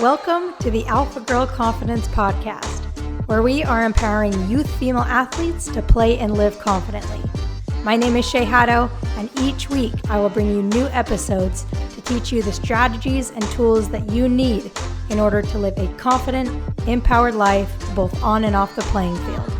Welcome to the Alpha Girl Confidence Podcast, where we are empowering youth female athletes to play and live confidently. My name is Shay, and each week I will bring you new episodes to teach you the strategies and tools that you need in order to live a confident, empowered life both on and off the playing field.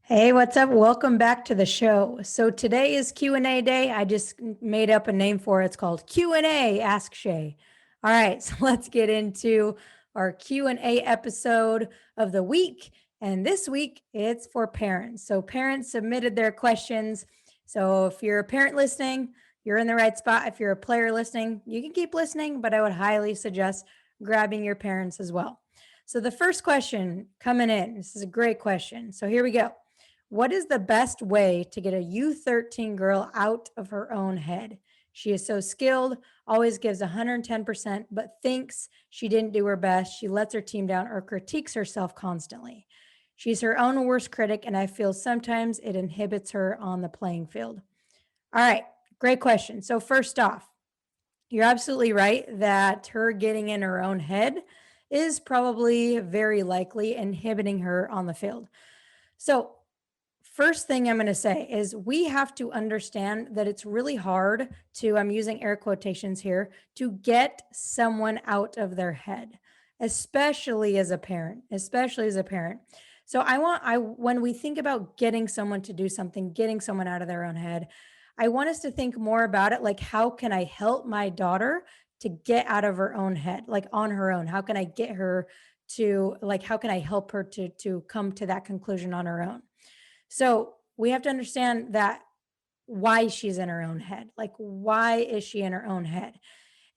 Hey, what's up? Welcome back to the show. So today is Q&A day. I just made up a name for it. It's called Q&A Ask Shay. All right, so let's get into our Q&A episode of the week. And this week it's for parents. So parents submitted their questions. So if you're a parent listening, you're in the right spot. If you're a player listening, you can keep listening, but I would highly suggest grabbing your parents as well. So the first question coming in, this is a great question. So here we go. What is the best way to get a U13 girl out of her own head? She is so skilled, always gives 110%, but thinks she didn't do her best. She lets her team down or critiques herself constantly. She's her own worst critic, and I feel sometimes it inhibits her on the playing field. All right, great question. So first off, you're absolutely right that her getting in her own head is probably very likely inhibiting her on the field. So first thing I'm going to say is we have to understand that it's really hard to, I'm using air quotations here, to get someone out of their head, especially as a parent, So when we think about getting someone to do something, getting someone out of their own head, I want us to think more about it. Like, how can I help my daughter to get out of her own head, like on her own? How can I get her to, like, how can I help her to come to that conclusion on her own? So we have to understand that why she's in her own head. Like, why is she in her own head?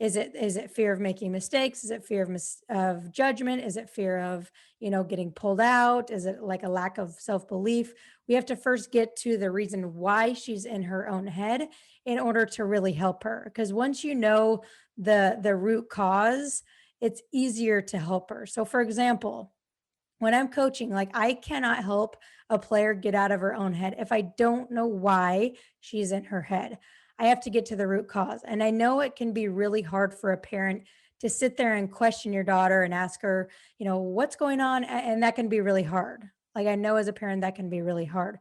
Is it fear of making mistakes? Is it fear of judgment? Is it fear of, getting pulled out? Is it like a lack of self-belief? We have to first get to the reason why she's in her own head in order to really help her. Because once you know the root cause, it's easier to help her. So for example, when I'm coaching, like, I cannot help a player get out of her own head if I don't know why she's in her head. I have to get to the root cause. And I know it can be really hard for a parent to sit there and question your daughter and ask her, what's going on? And that can be really hard. Like, I know as a parent, that can be really hard.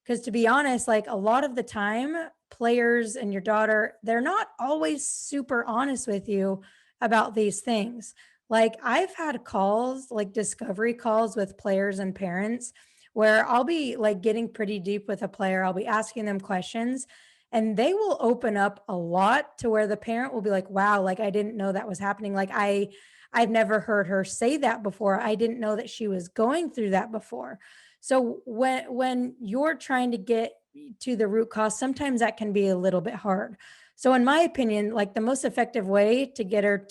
Because to be honest, like, a lot of the time, players and your daughter, they're not always super honest with you about these things. Like, I've had calls, like discovery calls with players and parents, where I'll be like getting pretty deep with a player. I'll be asking them questions and they will open up a lot to where the parent will be like, wow, like, I didn't know that was happening. Like, I've never heard her say that before. I didn't know that she was going through that before. So when you're trying to get to the root cause, sometimes that can be a little bit hard. So in my opinion, like, the most effective way to get her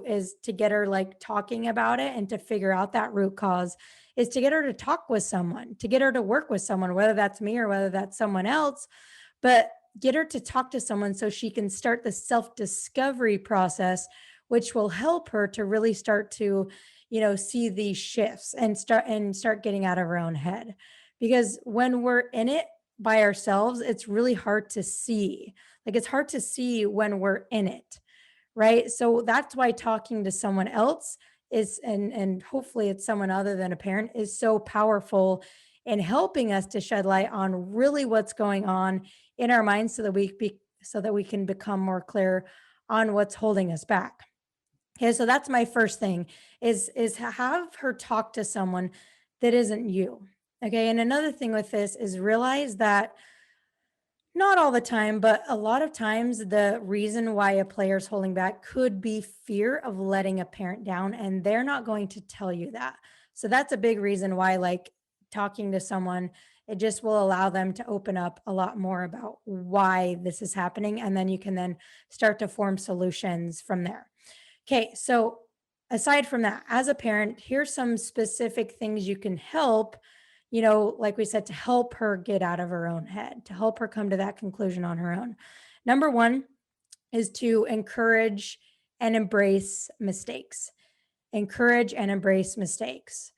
is to get her like talking about it and to figure out that root cause is to get her to talk with someone, to get her to work with someone, whether that's me or whether that's someone else, but get her to talk to someone so she can start the self-discovery process, which will help her to really start to, see these shifts and start getting out of her own head. Because when we're in it by ourselves, it's really hard to see. Like, it's hard to see when we're in it, right? So that's why talking to someone else is, and hopefully it's someone other than a parent, is so powerful in helping us to shed light on really what's going on in our minds so that we can become more clear on what's holding us back. Okay, so that's my first thing is have her talk to someone that isn't you. Okay, and another thing with this is realize that not all the time, but a lot of times the reason why a player's holding back could be fear of letting a parent down, and they're not going to tell you that. So that's a big reason why, like, talking to someone, it just will allow them to open up a lot more about why this is happening. And then you can then start to form solutions from there. Okay, so aside from that, as a parent, here's some specific things you can help, like we said, to help her get out of her own head, to help her come to that conclusion on her own. Number one is to encourage and embrace mistakes. Encourage and embrace mistakes.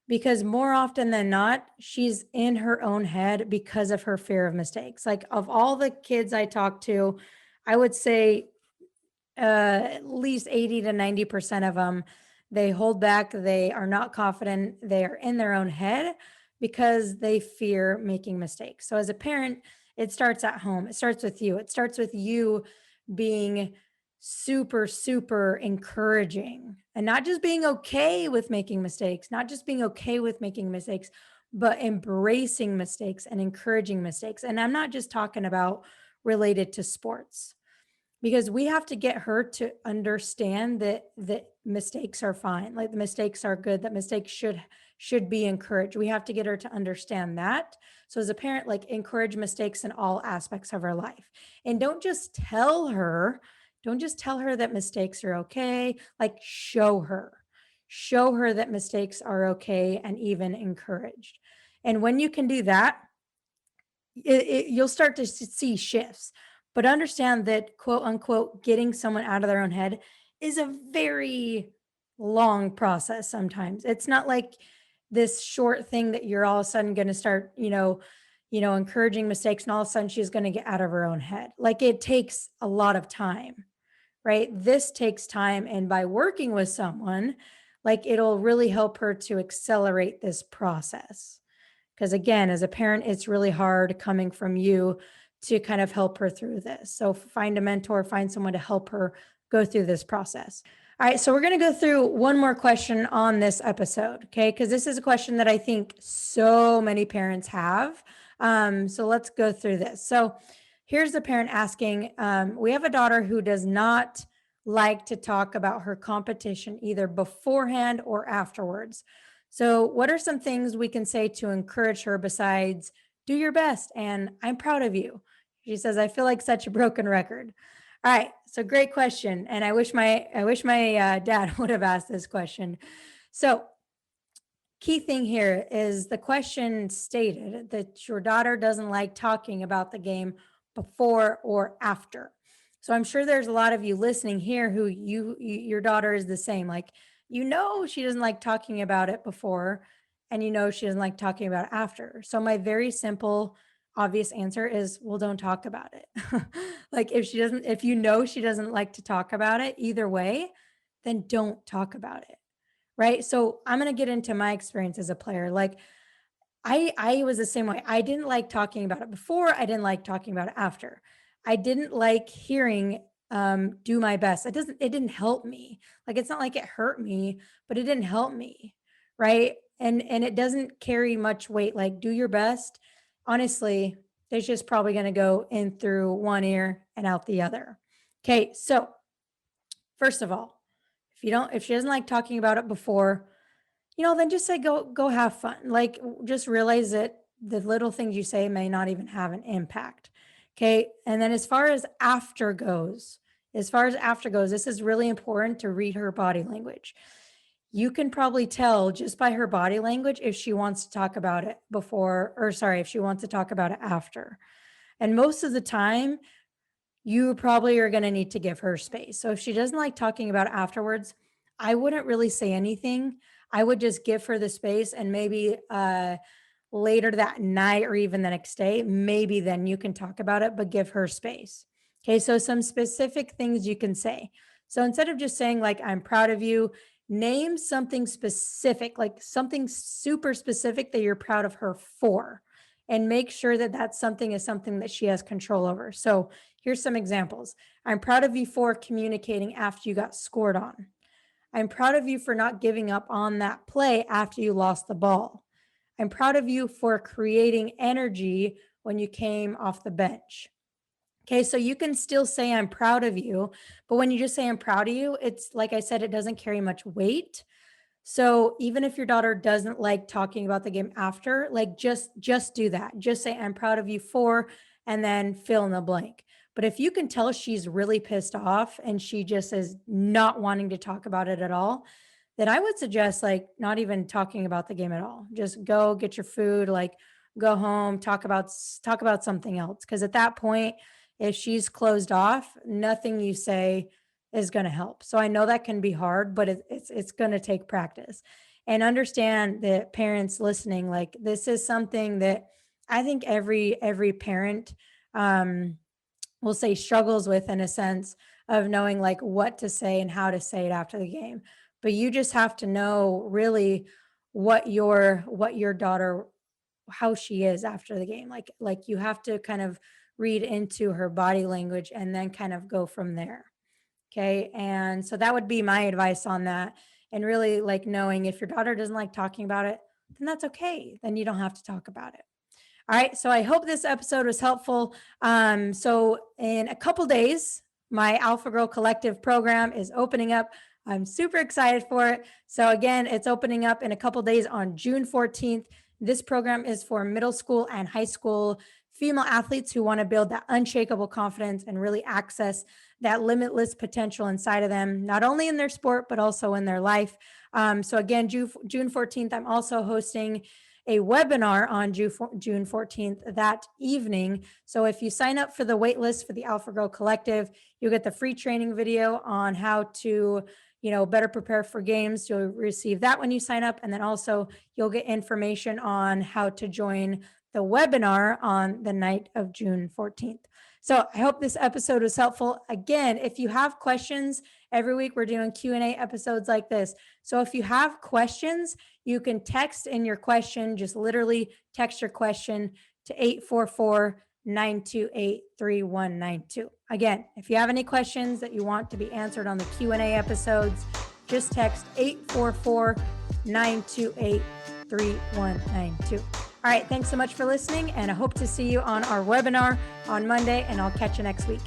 Because more often than not, she's in her own head because of her fear of mistakes. Like, of all the kids I talk to, I would say at least 80 to 90% of them, they hold back. They are not confident. They are in their own head because they fear making mistakes. So as a parent, it starts at home. It starts with you. It starts with you being super, super encouraging and not just being okay with making mistakes, not just being okay with making mistakes, but embracing mistakes and encouraging mistakes. And I'm not just talking about related to sports, because we have to get her to understand that mistakes are fine, like the mistakes are good, that mistakes should be encouraged. We have to get her to understand that. So as a parent, like, encourage mistakes in all aspects of her life. And don't just tell her that mistakes are okay, like, show her that mistakes are okay and even encouraged. And when you can do that, you'll start to see shifts. But understand that, quote unquote, getting someone out of their own head is a very long process. Sometimes it's not like this short thing that you're all of a sudden going to start, encouraging mistakes, and all of a sudden she's going to get out of her own head. Like, it takes a lot of time, right? This takes time. And by working with someone, like, it'll really help her to accelerate this process. Because again, as a parent, it's really hard coming from you to kind of help her through this. So find a mentor, find someone to help her go through this process. All right, so we're going to go through one more question on this episode, okay? Because this is a question that I think so many parents have. So let's go through this. So here's the parent asking, we have a daughter who does not like to talk about her competition either beforehand or afterwards. So, what are some things we can say to encourage her besides do your best and I'm proud of you? She says, I feel like such a broken record. All right. So, great question. And I wish my dad would have asked this question. So, key thing here is the question stated that your daughter doesn't like talking about the game before or after. So I'm sure there's a lot of you listening here who your daughter is the same. Like, she doesn't like talking about it before, and she doesn't like talking about it after. So my very simple, obvious answer is, well, don't talk about it. Like, if she doesn't like to talk about it either way, then don't talk about it. Right. So I'm going to get into my experience as a player. Like, I was the same way. I didn't like talking about it before. I didn't like talking about it after. I didn't like hearing do my best. It didn't help me. Like, it's not like it hurt me, but it didn't help me. Right. And it doesn't carry much weight. Like, do your best. Honestly, it's just probably going to go in through one ear and out the other. Okay. So first of all, if she doesn't like talking about it before, then just say, go have fun. Like, just realize that the little things you say may not even have an impact. Okay. And then as far as after goes, this is really important to read her body language. You can probably tell just by her body language if she wants to talk about it if she wants to talk about it after. And most of the time, you probably are going to need to give her space. So if she doesn't like talking about it afterwards, I wouldn't really say anything. I would just give her the space, and maybe later that night or even the next day, maybe then you can talk about it, but give her space. Okay, so some specific things you can say. So instead of just saying, like, I'm proud of you, name something specific, like something super specific that you're proud of her for, and make sure that that something is something that she has control over. So here's some examples. I'm proud of you for communicating after you got scored on. I'm proud of you for not giving up on that play after you lost the ball. I'm proud of you for creating energy when you came off the bench. Okay, so you can still say I'm proud of you, but when you just say I'm proud of you, it's like I said, it doesn't carry much weight. So even if your daughter doesn't like talking about the game after, like, just do that. Just say I'm proud of you for, and then fill in the blank. But if you can tell she's really pissed off and she just is not wanting to talk about it at all, then I would suggest, like, not even talking about the game at all. Just go get your food, like, go home, talk about something else. Because at that point, if she's closed off, nothing you say is going to help. So I know that can be hard, but it's going to take practice. And understand that parents listening, like, this is something that I think every parent will say struggles with, in a sense of knowing like what to say and how to say it after the game. But you just have to know really what your daughter, how she is after the game. Like you have to kind of read into her body language and then kind of go from there. Okay. And so that would be my advice on that. And really like knowing if your daughter doesn't like talking about it, then that's okay. Then you don't have to talk about it. All right. So I hope this episode was helpful. So in a couple days, my Alpha Girl Collective program is opening up. I'm super excited for it. So again, it's opening up in a couple days on June 14th. This program is for middle school and high school female athletes who want to build that unshakable confidence and really access that limitless potential inside of them, not only in their sport, but also in their life. So again, June 14th, I'm also hosting a webinar on June 14th that evening. So if you sign up for the waitlist for the Alpha Girl Collective, you'll get the free training video on how to, better prepare for games. You'll receive that when you sign up. And then also you'll get information on how to join the webinar on the night of June 14th. So I hope this episode was helpful. Again, if you have questions, every week we're doing Q&A episodes like this. So if you have questions, you can text in your question, just literally text your question to 844-928-3192. Again, if you have any questions that you want to be answered on the Q&A episodes, just text 844-928-3192. All right, thanks so much for listening, and I hope to see you on our webinar on Monday, and I'll catch you next week.